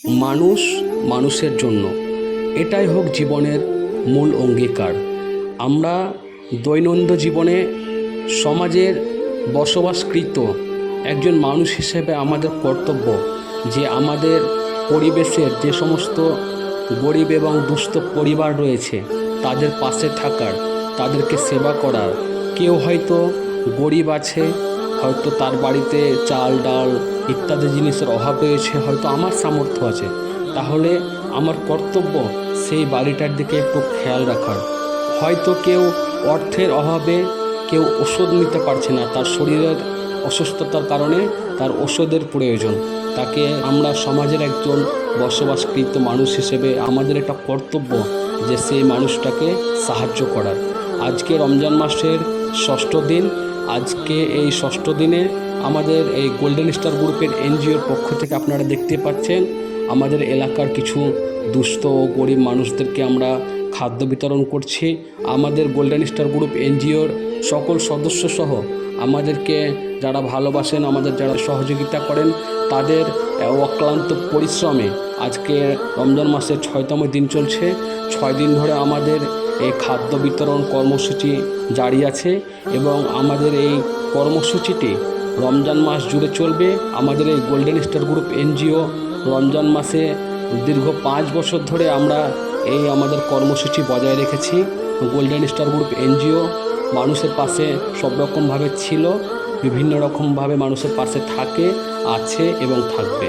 মানুষ মানুষের জন্য, এটাই হোক জীবনের মূল অঙ্গীকার। আমরা দৈনন্দিন জীবনে সমাজের বসবাসকৃত একজন মানুষ হিসেবে আমাদের কর্তব্য যে আমাদের পরিবেশের যে সমস্ত গরিব এবং দুস্থ পরিবার রয়েছে তাদের পাশে থাকার, তাদেরকে সেবা করার। কেউ হয়তো গরিব আছে, হয়তো তার বাড়িতে চাল ডাল ইত্যাদি জিনিসের অভাব রয়েছে, হয়তো আমার সামর্থ্য আছে, তাহলে আমার কর্তব্য সেই বাড়িটার দিকে একটু খেয়াল রাখার। হয়তো কেউ অর্থের অভাবে কেউ ওষুধ নিতে পারছে না, তার শরীরের অসুস্থতার কারণে তার ওষুধের প্রয়োজন, তাকে আমরা সমাজের একজন বসবাসকৃত মানুষ হিসেবে আমাদের একটা কর্তব্য যে সেই মানুষটাকে সাহায্য করার। আজকে রমজান মাসের ষষ্ঠ দিন। আজকে এই ষষ্ঠ দিনে আমাদের এই গোল্ডেন স্টার গ্রুপের এনজিওর পক্ষ থেকে আপনারা দেখতে পাচ্ছেন আমাদের এলাকার কিছু দুস্থ ও গরিব মানুষদেরকে আমরা খাদ্য বিতরণ করছি। আমাদের গোল্ডেন স্টার গ্রুপ এনজিওর সকল সদস্য সহ আমাদেরকে যারা ভালোবাসেন, আমাদের যারা সহযোগিতা করেন, তাদের অক্লান্ত পরিশ্রমে আজকে রমজান মাসের 6তম দিন চলছে। 6 দিন ধরে আমাদের এই খাদ্য বিতরণ কর্মসূচি জারি আছে এবং আমাদের এই কর্মসূচিটি রমজান মাস জুড়ে চলবে। আমাদের এই golden star group NGO Ramzan মাসে দীর্ঘ 5 বছর ধরে আমরা এই আমাদের কর্মসূচি বজায় রেখেছি। গোল্ডেন স্টার গ্রুপ এনজিও মানুষের পাশে সব রকমভাবে ছিল, বিভিন্ন রকমভাবে মানুষের পাশে থাকে, আছে এবং থাকবে।